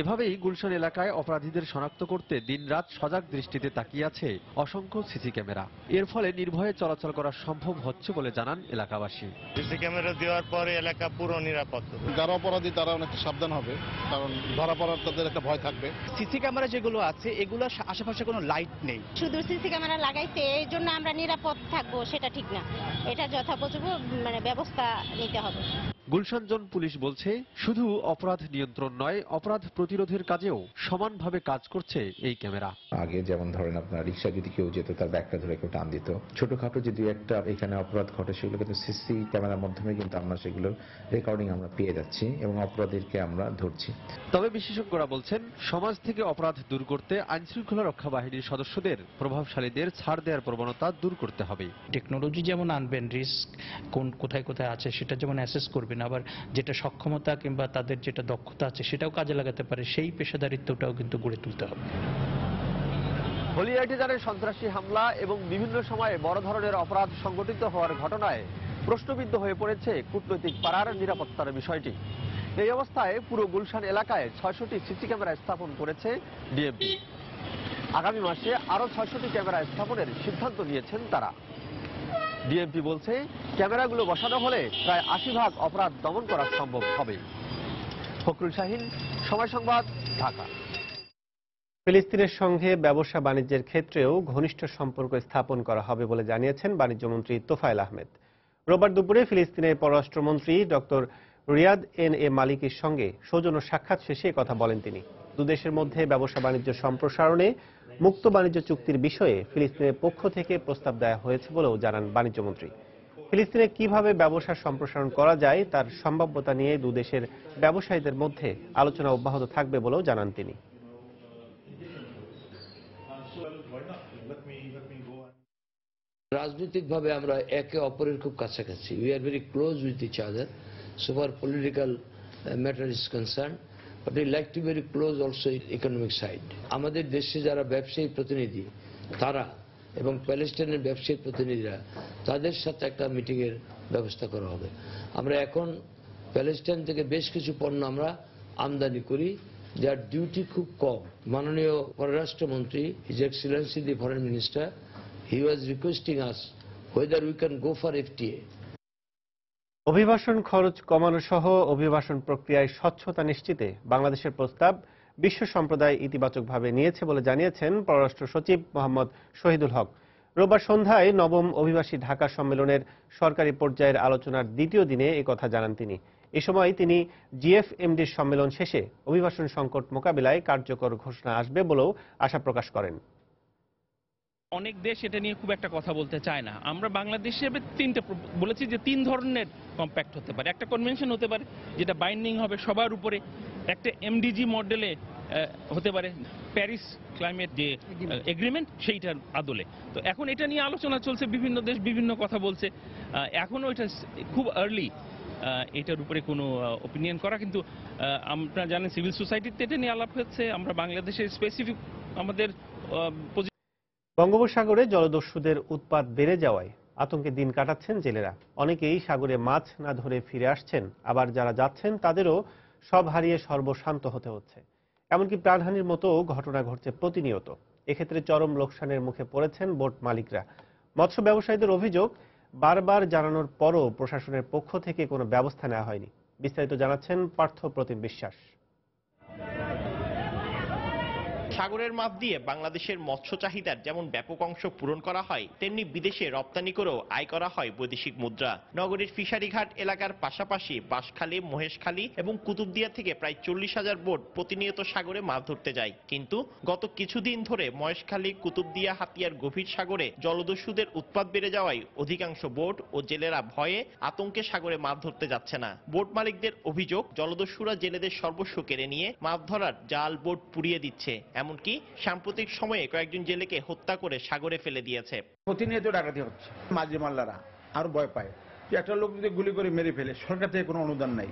এভাবেই গুলশান এলাকায় অপরাধীদের শনাক্ত করতে দিনরাত সজাগ দৃষ্টিতে তাকিয়ে আছে অসংখ্য সিসি ক্যামেরা। এর ফলে নির্ভয়ে চলাচল করা সম্ভব হচ্ছে বলে জানান এলাকাবাসী। সিসি ক্যামেরা দেওয়ার পরে এলাকা পুরো নিরাপদ। যারা অপরাধী তারা অনেক সাবধান হবে, কারণ ধরা পড়ার তাদের একটা ভয় থাকবে। সিসি ক্যামেরা যেগুলো আছে এগুলো আশেপাশে কোনো লাইট নেই, শুধু সিসি ক্যামেরা লাগাইছে এই জন্য আমরা নিরাপদ থাকবো সেটা ঠিক না, এটা যথাযথ ব্যবস্থা নিতে হবে। গুলশান জোন পুলিশ বলছে শুধু অপরাধ নিয়ন্ত্রণ নয়, অপরাধ প্রতিরোধের কাজেও সমানভাবে কাজ করছে এই ক্যামেরা। আগে যেমন ধরেন আপনার রিক্সা যদি কেউ যেত তার ব্যাগটা ধরে কেউ টান দিত, ছোটখাটো যদি একটা এখানে অপরাধ ঘটে সেগুলো কিন্তু সিসি ক্যামেরার মাধ্যমে কিন্তু আমরা সেগুলোর রেকর্ডিং আমরা পেয়ে যাচ্ছি এবং অপরাধীকে আমরা ধরছি। তবে বিশেষজ্ঞরা বলছেন সমাজ থেকে অপরাধ দূর করতে আইনশৃঙ্খলা রক্ষা বাহিনীর সদস্যদের প্রভাবশালীদের ছাড় দেওয়ার প্রবণতা দূর করতে হবে। টেকনোলজি যেমন আনবেন, রিস্ক কোথায় কোথায় আছে সেটা যেমন অ্যাসেস করবেন, আবার যেটা সক্ষমতা কিংবা তাদের যেটা দক্ষতা আছে সেটাও কাজে লাগাতে পারে, সেই পেশাদারিত্বটাও কিন্তু গড়ে তুলতে হবে। হলিয়াটিজারে সন্ত্রাসী হামলা এবং বিভিন্ন সময়ে বড় ধরনের অপরাধ সংঘটিত হওয়ার ঘটনায় প্রশ্নবিদ্ধ হয়ে পড়েছে কূটনৈতিক পাড়ার নিরাপত্তার বিষয়টি। এই অবস্থায় পুরো গুলশান এলাকায় ৬০০টি সিসি ক্যামেরা স্থাপন করেছে ডিএমপি। আগামী মাসে আরো ৬০০টি ক্যামেরা স্থাপনের সিদ্ধান্ত নিয়েছেন তারা। ডিএমপি বলছে ক্যামেরাগুলো বসানো হলে প্রায় ৮০% অপরাধ দমন করা সম্ভব হবে। ফখরুল শাহীন, সময় সংবাদ, ঢাকা। ফিলিস্তিনের সঙ্গে ব্যবসা বাণিজ্যের ক্ষেত্রেও ঘনিষ্ঠ সম্পর্ক স্থাপন করা হবে বলে জানিয়েছেন বাণিজ্যমন্ত্রী তোফায়েল আহমেদ। রোববার দুপুরে ফিলিস্তিনের পররাষ্ট্রমন্ত্রী ডক্টর রিয়াদ এন.এ. মালিকির সঙ্গে সৌজন্য সাক্ষাৎ শেষে কথা বলেন তিনি। দুদেশের মধ্যে ব্যবসা বাণিজ্য সম্প্রসারণে মুক্ত বাণিজ্য চুক্তির বিষয়ে ফিলিস্তিনের পক্ষ থেকে প্রস্তাব দেওয়া হয়েছে বলেও জানান বাণিজ্যমন্ত্রী। ফিলিস্তিনে কিভাবে ব্যবসা সম্প্রসারণ করা যায় তার সম্ভাব্যতা নিয়ে দুদেশের ব্যবসায়ীদের মধ্যে আলোচনা অব্যাহত থাকবে বলেও জানান তিনি। রাজনৈতিকভাবে আমরা একে অপরের খুব কাছাকাছি, we are very close with each other, so far political matter is concerned, but we like to be very close also in economic side. আমাদের দেশে যারা ব্যবসায়ী প্রতিনিধি তারা এবং প্যালেস্টাইনের ব্যবসায়ী প্রতিনিধিরা তাদের সাথে একটা মিটিংয়ের ব্যবস্থা করা হবে। আমরা এখন প্যালেস্টাইন থেকে বেশ কিছু পণ্য আমরা আমদানি করি যার ডিউটি খুব কম। মাননীয় পররাষ্ট্রমন্ত্রী his excellency the foreign minister, he was requesting us whether we can go for FTA. অভিবাসন খরচ কমানো সহ অভিবাসন প্রক্রিয়ায় স্বচ্ছতা নিশ্চিতে বাংলাদেশের প্রস্তাব বিশ্ব সম্প্রদায় ইতিবাচকভাবে নিয়েছে বলে জানিয়েছেন পররাষ্ট্র সচিব মোহাম্মদ শহীদুল হক। রোববার সন্ধ্যায় নবম অভিবাসী ঢাকা সম্মেলনের সরকারি পর্যায়ের আলোচনার দ্বিতীয় দিনে একথা জানান তিনি। এ সময় তিনি জিএফএমডির সম্মেলন শেষে অভিবাসন সংকট মোকাবিলায় কার্যকর ঘোষণা আসবে বলেও আশা প্রকাশ করেন। অনেক দেশ এটা নিয়ে খুব একটা কথা বলতে চায় না। আমরা বাংলাদেশ হিসেবে বলেছি যে 3 ধরনের কম্প্যাক্ট হতে পারে। একটা কনভেনশন হতে পারে যেটা বাইন্ডিং হবে সবার উপরে, একটা এমডিজি মডেলে হতে পারে, প্যারিস ক্লাইমেট যে এগ্রিমেন্ট সেইটার আদলে। তো এখন এটা নিয়ে আলোচনা চলছে, বিভিন্ন দেশ বিভিন্ন কথা বলছে। এখনও এটা খুব আর্লি এটার উপরে কোনো ওপিনিয়ন করা, কিন্তু আপনারা জানেন সিভিল সোসাইটিতে এটা নিয়ে আলাপ হচ্ছে। আমরা বাংলাদেশের স্পেসিফিক আমাদের বঙ্গোপসাগরে জলদস্যুদের উৎপাত বেড়ে যাওয়ায় আতঙ্কে দিন কাটাচ্ছেন জেলেরা। অনেকেই সাগরে মাছ না ধরে ফিরে আসছেন, আবার যারা যাচ্ছেন তাদেরও সব হারিয়ে সর্বশান্ত হতে হচ্ছে। এমনকি প্রাণহানির মতো ঘটনা ঘটছে প্রতিনিয়ত। এক্ষেত্রে চরম লোকসানের মুখে পড়েছেন বোট মালিকরা। মৎস্য ব্যবসায়ীদের অভিযোগ, বারবার জানানোর পরও প্রশাসনের পক্ষ থেকে কোনো ব্যবস্থা নেওয়া হয়নি। বিস্তারিত জানাচ্ছেন পার্থ প্রতিম বিশ্বাস। সাগরের মাছ দিয়ে বাংলাদেশের মৎস্য চাহিদার যেমন ব্যাপক অংশ পূরণ করা হয়, তেমনি বিদেশে রপ্তানি করেও আয় করা হয় বৈদেশিক মুদ্রা। নগরীর ফিশারিঘাট এলাকার পাশাপাশি বাঁশখালী, মহেশখালী এবং কুতুবদিয়া থেকে প্রায় 40,000 বোট প্রতিনিয়ত সাগরে মাছ ধরতে যায়। কিন্তু গত কিছুদিন ধরে মহেশখালী, কুতুবদিয়া, হাতিয়ার গভীর সাগরে জলদস্যুদের উৎপাত বেড়ে যাওয়ায় অধিকাংশ বোট ও জেলেরা ভয়ে আতঙ্কে সাগরে মাছ ধরতে যাচ্ছে না। বোট মালিকদের অভিযোগ, জলদস্যুরা জেলেদের সর্বস্ব কেড়ে নিয়ে মাছ ধরার জাল বোট পুড়িয়ে দিচ্ছে। এমনকি সাম্প্রতিক সময়ে কয়েকজন জেলেকে হত্যা করে সাগরে ফেলে দিয়েছে। প্রতিনিয়ত ডাকাতি হচ্ছে, মাঝি মাল্লারা আরো ভয় পায় যে একটা লোক যদি গুলি করে মেরে ফেলে, সরকার থেকে কোনো অনুদান নাই,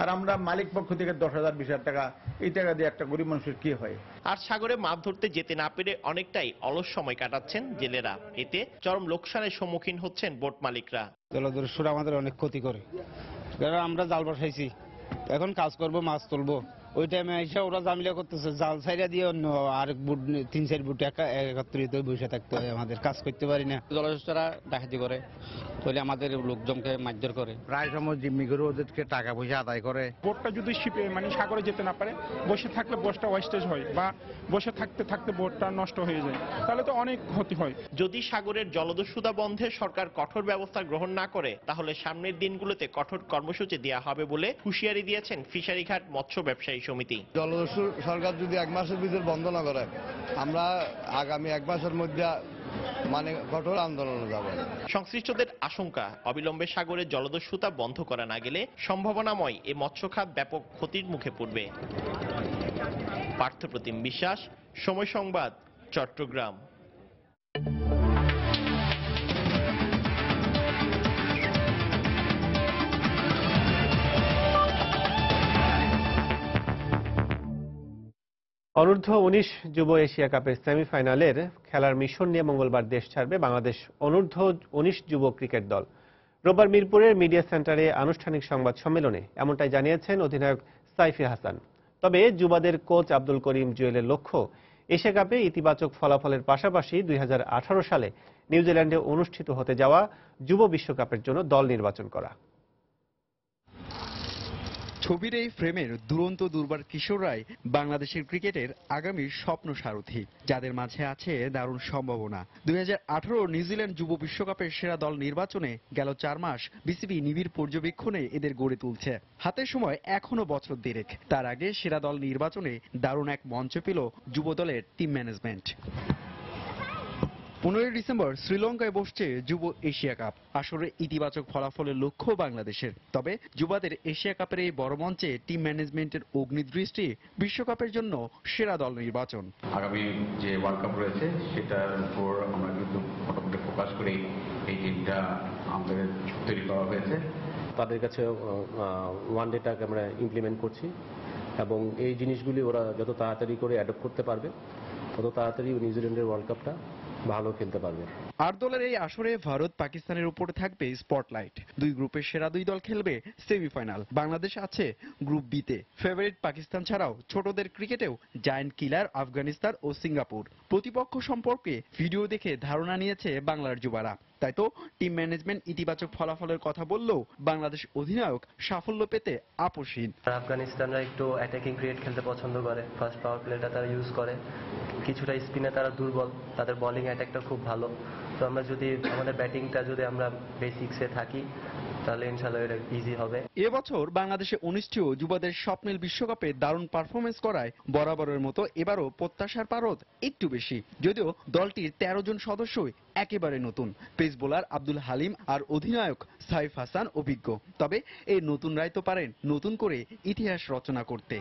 আর আমরা মালিক পক্ষ থেকে 10,000 20,000 টাকা, এই টাকা দিয়ে একটা গরিব মানুষের কি হয়। আর সাগরে মাছ ধরতে যেতে না পেরে অনেকটাই অলস সময় কাটাচ্ছেন জেলেরা। এতে চরম লোকসানের সম্মুখীন হচ্ছেন বোট মালিকরা। জলদস্যুর আমাদের অনেক ক্ষতি করে, কারণ আমরা জাল বসাইছি, এখন কাজ করব, মাছ তুলবো, ওই টাইমে এসে ওরা জামিলা করতেছে, জাল ছাইরা দিয়ে অন্য আরেক বুট 3-4 বুট একত্রিত বসে থাকতে হয়, আমাদের কাজ করতে পারি না। জলদস্যুরা ডাকাতি করে, তাহলে আমাদের লোকজনকে মারধর করে, প্রায় সময় জিম্মি করে ওদেরকে টাকা পয়সা আদায় করে। বোটটা যদি শিপে সাগরে যেতে না পারে, বসে থাকলে বোটটা ওয়েস্টেজ হয়, বা বসে থাকতে থাকতে বোটটা নষ্ট হয়ে যায়, তাহলে তো অনেক ক্ষতি হয়। যদি সাগরের জলদস্যুতা বন্ধে সরকার কঠোর ব্যবস্থা গ্রহণ না করে, তাহলে সামনের দিনগুলোতে কঠোর কর্মসূচি দেওয়া হবে বলে হুঁশিয়ারি দিয়েছেন ফিশারিঘাট মৎস্য ব্যবসায়ী সমিতি। জলদস্যু সরকার যদি 1 মাসের ভিতর বন্ধ না করে, আমরা আগামী 1 মাসের মধ্যে কঠোর আন্দোলনে যাব। সংশ্লিষ্টদের আশঙ্কা, অবিলম্বে সাগরে জলদস্যুতা বন্ধ করা না গেলে সম্ভাবনাময় এ মৎস্য খাত ব্যাপক ক্ষতির মুখে পড়বে। পার্থপ্রতিম বিশ্বাস, সময় সংবাদ, চট্টগ্রাম। অনূর্ধ্ব 19 যুব এশিয়া কাপের সেমিফাইনালের খেলার মিশন নিয়ে মঙ্গলবার দেশ ছাড়বে বাংলাদেশ অনূর্ধ্ব 19 যুব ক্রিকেট দল। রোববার মিরপুরের মিডিয়া সেন্টারে আনুষ্ঠানিক সংবাদ সম্মেলনে এমনটাই জানিয়েছেন অধিনায়ক সাইফি হাসান। তবে যুবাদের কোচ আব্দুল করিম জুয়েলের লক্ষ্য এশিয়া কাপে ইতিবাচক ফলাফলের পাশাপাশি 2018 সালে নিউজিল্যান্ডে অনুষ্ঠিত হতে যাওয়া যুব বিশ্বকাপের জন্য দল নির্বাচন করা। ছবির এই ফ্রেমের দুরন্ত দুর্বার কিশোররাই বাংলাদেশের ক্রিকেটের আগামীর স্বপ্ন সারথি, যাদের মাঝে আছে দারুণ সম্ভাবনা। 2018 নিউজিল্যান্ড যুব বিশ্বকাপের সেরা দল নির্বাচনে গেল 4 মাস বিসিবি নিবিড় পর্যবেক্ষণে এদের গড়ে তুলছে। হাতে সময় এখনো বছর দেড়েক। তার আগে সেরা দল নির্বাচনে দারুণ এক মঞ্চ পেল যুব দলের টিম ম্যানেজমেন্ট। 15 ডিসেম্বর শ্রীলঙ্কায় বসছে যুব এশিয়া কাপ। আসরে ইতিবাচক ফলাফলের লক্ষ্য বাংলাদেশের। তবে যুবাদের এশিয়া কাপের এই বড় মঞ্চে টিম ম্যানেজমেন্টের অগ্নিদৃষ্টি বিশ্বকাপের জন্য সেরা দল নির্বাচন। আগামী যে ওয়ার্ল্ড কাপ রয়েছে সেটার উপর আমরা কিন্তু মোটামুটি ফোকাস করে এই টিমটা আমাদের তৈরি করা হয়েছে। তাদের কাছে ওয়ান ডেটাকে আমরা ইমপ্লিমেন্ট করছি এবং এই জিনিসগুলি ওরা যত তাড়াতাড়ি করে অ্যাডপ্ট করতে পারবে তত তাড়াতাড়ি নিউজিল্যান্ডের ওয়ার্ল্ড কাপটা ভালো খেলতে পারবে। 8 দলের এই আসরে ভারত পাকিস্তানের উপরে থাকবে স্পটলাইট। 2 গ্রুপের সেরা 2 দল খেলবে সেমিফাইনাল। বাংলাদেশ আছে গ্রুপ বিতে। ফেভারিট পাকিস্তান ছাড়াও ছোটদের ক্রিকেটেও জায়ান্ট কিলার আফগানিস্তান ও সিঙ্গাপুর। প্রতিপক্ষ সম্পর্কে ভিডিও দেখে ধারণা নিয়েছে বাংলার যুবারা। তাই তো টিম ম্যানেজমেন্ট ইতিবাচক ফলাফলের কথা বললেও বাংলাদেশ অধিনায়ক সাফল্য পেতে আপোষহীন। আফগানিস্তানরা একটু অ্যাটাকিং ক্রিকেট খেলতে পছন্দ করে, ফার্স্ট পাওয়ার প্লেটা তারা ইউজ করে, কিছুটা স্পিনে তারা দুর্বল, তাদের বোলিং অ্যাটাকটা খুব ভালো। তো আমরা যদি আমাদের ব্যাটিংটা যদি আমরা বেসিক্সে থাকি তাহলে ইনশাআল্লাহ এটা ইজি হবে। এবছর বাংলাদেশে অনুষ্ঠেয় যুবদের স্বপ্নের বিশ্বকাপে দারুণ পারফরমেন্স করায় বরাবরের মতো এবারও প্রত্যাশার পারদ একটু বেশি। যদিও দলটির 13 জন সদস্যই একেবারে নতুন। পেস বোলার আব্দুল হালিম আর অধিনায়ক সাইফ হাসান অভিজ্ঞ। তবে এই নতুনরাই তো পারেন নতুন করে ইতিহাস রচনা করতে,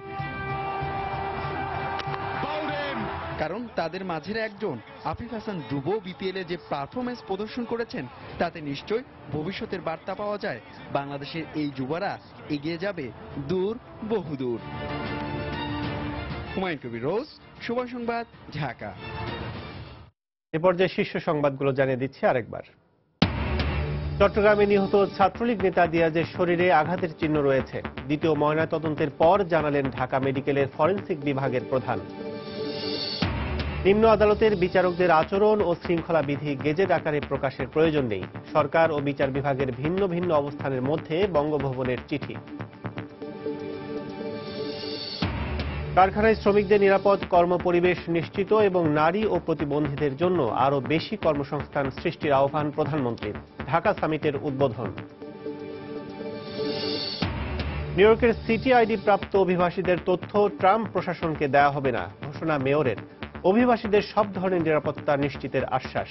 কারণ তাদের মাঝের একজন আফিফ হাসান ধ্রুব বিপিএলে যে পারফরমেন্স প্রদর্শন করেছেন তাতে নিশ্চয় ভবিষ্যতের বার্তা পাওয়া যায় বাংলাদেশের এই যুবরা এগিয়ে যাবে দূর বহুদূর। হুমায়ুন কবির রোজ, সময় সংবাদ, ঢাকা। এ পর্যায়ে শীর্ষ সংবাদগুলো জানিয়ে দিচ্ছি আরেকবার। চট্টগ্রামে নিহত ছাত্রলীগ নেতা দিয়াজের শরীরে আঘাতের চিহ্ন রয়েছে। দ্বিতীয় ময়নাতদন্তের পর জানালেন ঢাকা মেডিকেলের ফরেনসিক বিভাগের প্রধান। নিম্ন আদালতের বিচারকদের আচরণ ও শৃঙ্খলা বিধি গেজেট আকারে প্রকাশের প্রয়োজন নেই। সরকার ও বিচার বিভাগের ভিন্ন ভিন্ন অবস্থানের মধ্যে বঙ্গভবনের চিঠি। কারখানায় শ্রমিকদের নিরাপদ কর্মপরিবেশ নিশ্চিত এবং নারী ও প্রতিবন্ধীদের জন্য আরও বেশি কর্মসংস্থান সৃষ্টির আহ্বান প্রধানমন্ত্রীর। ঢাকা সামিটের উদ্বোধন। নিউ ইয়র্কের সিটি আইডি প্রাপ্ত অভিবাসীদের তথ্য ট্রাম্প প্রশাসনকে দেয়া হবে না, ঘোষণা মেয়রের। অভিবাসীদের সব ধরনের নিরাপত্তা নিশ্চিতের আশ্বাস।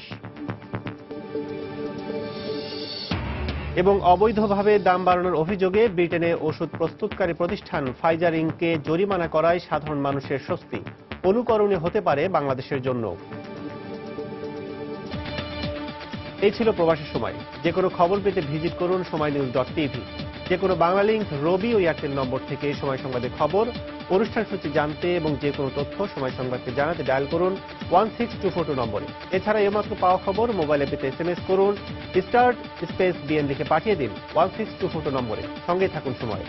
এবং অবৈধভাবে দাম বাড়ানোর অভিযোগে ব্রিটেনে ওষুধ প্রস্তুতকারী প্রতিষ্ঠান ফাইজার ইনকে জরিমানা করায় সাধারণ মানুষের স্বস্তি। অনুকরণীয় হতে পারে বাংলাদেশের জন্য। এই ছিল প্রবাসী সময়। যে কোনো খবর পেতে ভিজিট করুন সময়নিউজ.tv। যে কোনো বাংলা লিংক, রবি ও এয়ারটেল নম্বর থেকে সময় সংবাদের খবর, অনুষ্ঠান সূচি জানতে এবং যে কোনো তথ্য সময় সংবাদকে জানাতে ডায়াল করুন 16242 নম্বরে। এছাড়া এইমাত্র পাওয়া খবর মোবাইলে পেতে SMS করুন স্টার্ট স্পেস BN লিখে পাঠিয়ে দিন 16242 নম্বরে। সঙ্গে থাকুন সময়।